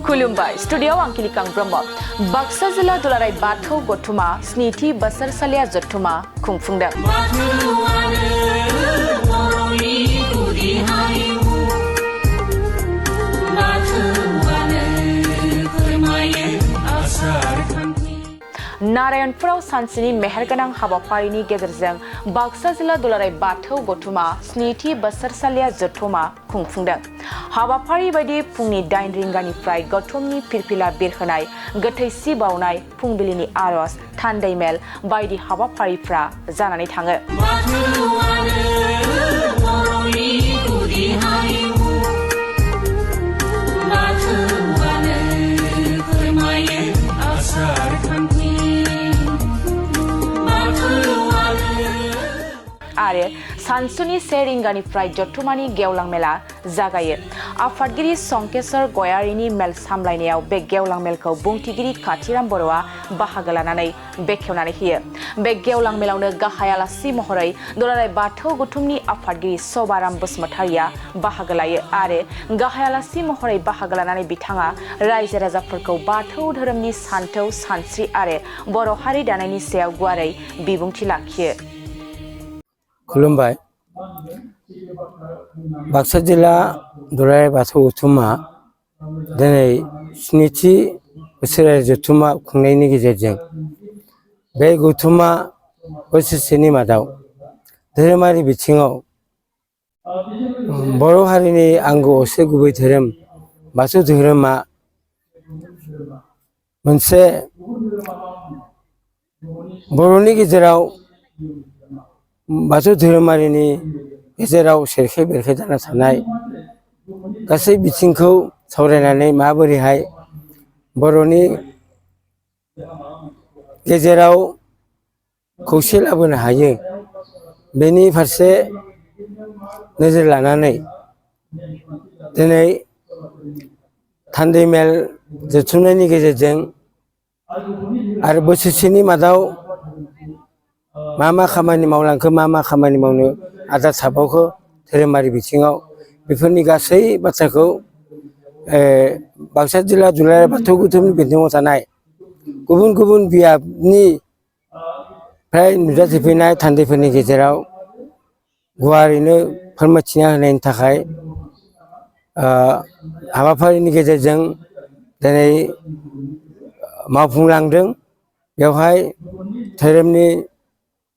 खुलुमबाय स्टुडियोआव आं किलिकां ब्रह्म बाक्सा जिल्ला दुलाराय बाथौ गौथुमा स्निथि बोसोरसालिया जथुमा खुंफुंदों। नारायणपुराव सानसेनि मेहेरगोनां हाबाफारिनि गेजेरजों बाक्सा जिल्ला दुलाराय बाथौ गौथुमा स्निथि बोसोरसालिया जथुमा खुंफुंदों। हाबाफारि बायदि फुंनि 8 रिंगानिफ्राय गौथुमनि फिरफिला बिरहोनाय, गोथैसि बावनाय, फुंबिलिनि आरज, थान्दै मेल बायदि हाबाफारिफ्रा जानानै थाङो। आरो सानसुनि 1 रिंगानिफ्राय जथुमानि गेवलां मेला जागायो। आफादगिरि संकेश्वर गयारिनि मेल सामलायनायाव बे गेवलां मेलखौ बुंथिगिरि काथिराम बर'आ बाहागो लानानै बेखेवनानै होयो। बे गेवलां मेलावनो गाहाय आलासि महरै दुलाराय बाथौ गौथुमनि आफादगिरि सभाराम बसुमतारिया बाहागो लायो आरो गाहाय आलासि महरै बाहागो लानानै बिथाङा रायजो राजाफोरखौ बाथौ धोरोमनि सानथौ सानस्रि आरो बर' हारि दानायनि सायाव गुवारै बिबुंथि लाखियो। खुलुमबाय। बाक्सा जिल्ला दुलाराय बाथौ गौथुमा दिनै स्निथि बोसोरारि जथुमा खुंनायनि गेजेरजों बे गौथुमा बोसोरसेनि मादाव धोरोमारि बिथिङाव बर' हारिनि आंगो असे गुबै धोरोम बाथौ धोरोमा मोनसे बर'नि गेजेराव बाथौ धोरोमारिनि गेजेराव सेरखे बेरखे जाना थानाय गासै बिथिंखौ सावरायनानै माबोरैहाय बर'नि गेजेराव खौसे लाबोनो हायो बेनि फारसे नोजोर लानानै दिनै थान्दै मेल जथुमनायनि गेजेरजों आरो बोसोरसेनि मादाव मा खामानि मावलांखो, मा खामानि मावनो आद्रा थाबावखो धोरोमारि बिथिङाव, बेफोरनि गासै बाथ्राखौ बाक्सा जिल्ला दुलाराय बाथौ गौथुमनि बेन्दोङाव थानाय गुबुन गुबुन बियाबनि फ्राय नुजाथिफैनाय थान्दैफोरनि गेजेराव गुवारैनो फोरमायथिना होनायनि थाखाय हाबाफारिनि गेजेरजों दिनै मावफुंलांदों। बेवहाय धोरोमनि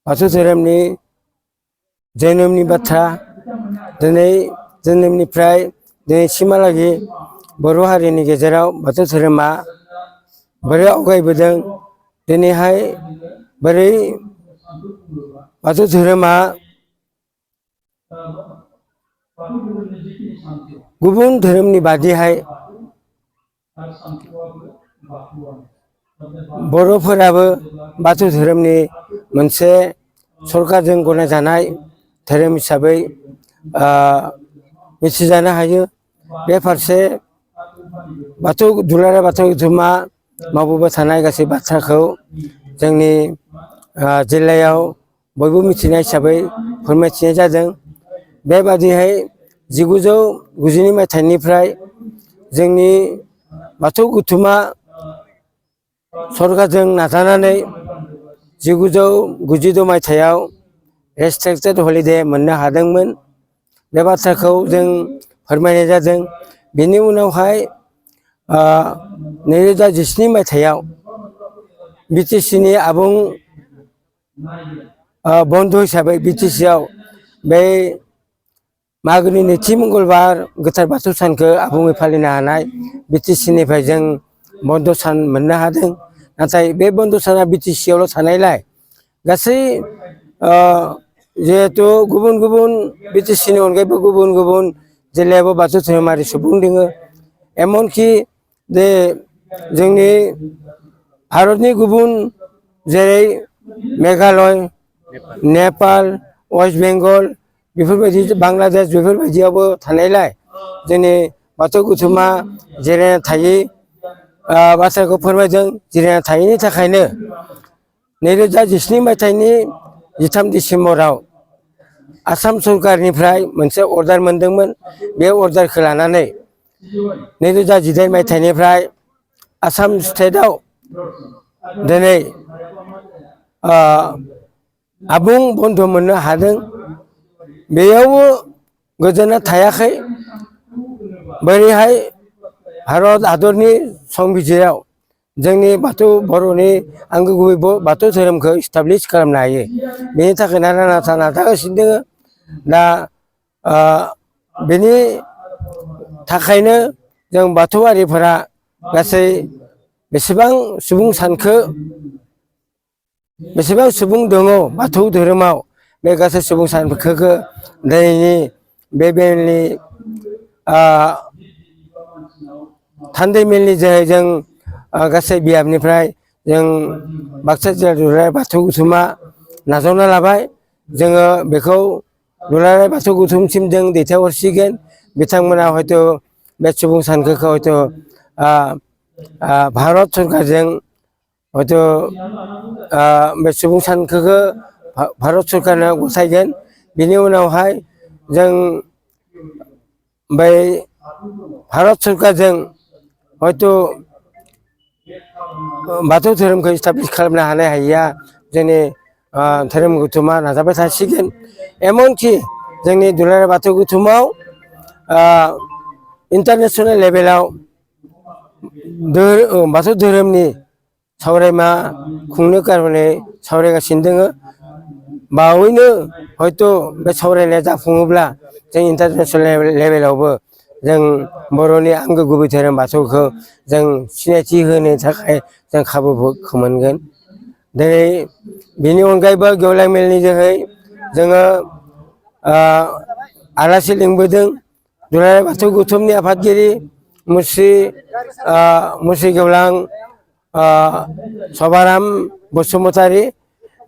बाथौ धोरोमनि जोनोमनि बाथ्रा, दिनै जोनोमनिफ्राय दिनैसिमहालागै बर' हारिनि गेजेराव बाथौ धोरोमा बोरै आवगायबोदों, दिनैहाय बोरै बाथौ धोरोमा गुबुन धोरोमनि बादिहाय बर'फोराबो बाथौ धोरोमनि मोनसे सरकारजों गनायजानाय धोरोम हिसाबै मिथिजानो हायो। बे फारसे दुलाराय बाथौ गौथुमा मावबोबाय थानाय गासै बाथ्राखौ जोंनि जिल्लायाव बयबो मिथिनाय हिसाबै फोरमायथिनाय जादों। बेबादिहाय 1992 मायथाइनिफ्राय जोंनि बाथौ गौथुमा सरकारजों नाजानानै 1996 मायथाइयाव रेस्ट्रिक्टेड हलिडे मोननो हादोंमोन। बे बाथ्राखौ जों फोरमायनाय जादों। बेनि उनावहाय 2017 मायथाइयाव बिटिसिनि आबुं बन्द हिसाबै बिटिसिआव बे मागोनि नैथि मंगलबार गोथार बाथौ सानखौ आबुङै फालिनो हानाय बिटिसिनिफ्राय जों बन्द सान मोननो हादों। नाथाय बे बन्द साना बिटिसिआवल' थानायलाय गासै जिहेथु गुबुन गुबुन बिटिसिनि अनगायैबो गुबुन गुबुन जिल्लायावबो बाथौ धोरोमारि सुबुं दङ। एमनखि जे जोंनि भारतनि गुबुन जेरै मेघालय, नेपाल, वेस्ट बेंगल, बेफोरबायदि बांलादेश बेफोरबायदियावबो थानायलाय जोंनि बाथौ गौथुमा जिरायना थायै बाथ्राखौ फोरमायदों। जिरायना थायैनि थाखायनो 2017 मायथाइनि 13 डिसेम्बराव आसाम सरकारनिफ्राय मोनसे अर्डार मोनदोंमोन। बे अर्डारखौ लानानै 2018 मायथाइनिफ्राय आसाम स्टेटआव दिनै आबुं बन्द मोननो हादों। बेयावबो गोजोना थायाखै। बोरैहाय भारत हादरनि संबिजिराव जोंनि बाथौ बर'नि आंगो गुबै बाथौ धोरोमखौ इस्टाब्लिस खालामनो हायो, बेनि थाखाय नारा नाजागासिनो दङ। दा बेनि थाखायनो जों बाथौआरिफोरा गासै बेसेबां सुबुं सानखो, बेसेबां सुबुं दङ बाथौ धोरोमाव, बे गासै सुबुं सानखोखौ दिनैनि बे मेलनि थान्दै मेलनि जोहै जों गासै बियाबनिफ्राय जों बाक्सा जिल्ला दुलाराय बाथौ गौथुमा नाजावना लाबाय। जोङो बेखौ दुलाराय बाथौ गौथुमसिम जों दैथायहरसिगोन। बिथांमोना हयथ' बे सुबुं सानखोखौ हयथ' भारत सरकारजों हयथ' बे सुबुं सानखोखौ भारत सरकारनो गथायगोन। बिनि उनावहाय जों बै भारत सरकारजों हयथ' बाथौ धोरोमखौ इस्टाब्लिस खालामनो हानाय हायिया जोंनि धोरोम गौथुमा नाजाबाय थासिगोन। एमनकि जोंनि दुलाराय बाथौ गौथुमाव इन्टारनेसनेल लेभेलाव बाथौ धोरोमनि सावरायमा खुंनो कारने सावरायगासिनो दङ। बावैनो हयथ' बे सावरायनाया जाफुङोब्ला जों इन्टारनेसनेल लेभेलावबो जों बर'नि आंगो गुबै धोरोम बाथौखौ जों सिनायथि होनो थाखाय जों खाबुखौ मोनगोन। दिनै बेनि अनगायैबो गेवलां मेलनि जोहै जोङो आलासि लिंबोदों। दुलाराय बाथौ गौथुमनि आफादगिरि मुस्रि गेवलां सभाराम बसुमतारी,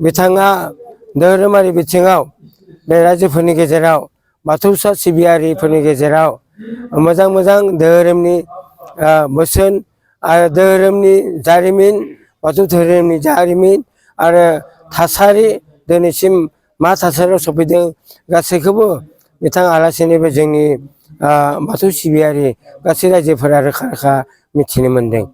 बिथाङा धोरोमारि बिथिङाव बे रायजोफोरनि गेजेराव बाथौसा सिबियारिफोरनि गेजेराव मोजां मोजां धोरोमनि बोसोन आरो धोरोमनि जारिमिन, बाथौ धोरोमनि जारिमिन आरो थासारि, दिनैसिम मा थासारियाव सफैदों गासैखौबो बिथां आलासिनिबो जोंनि बाथौ सिबियारि गासै रायजोफोरा रोखा रोखा मिथिनो मोनदों।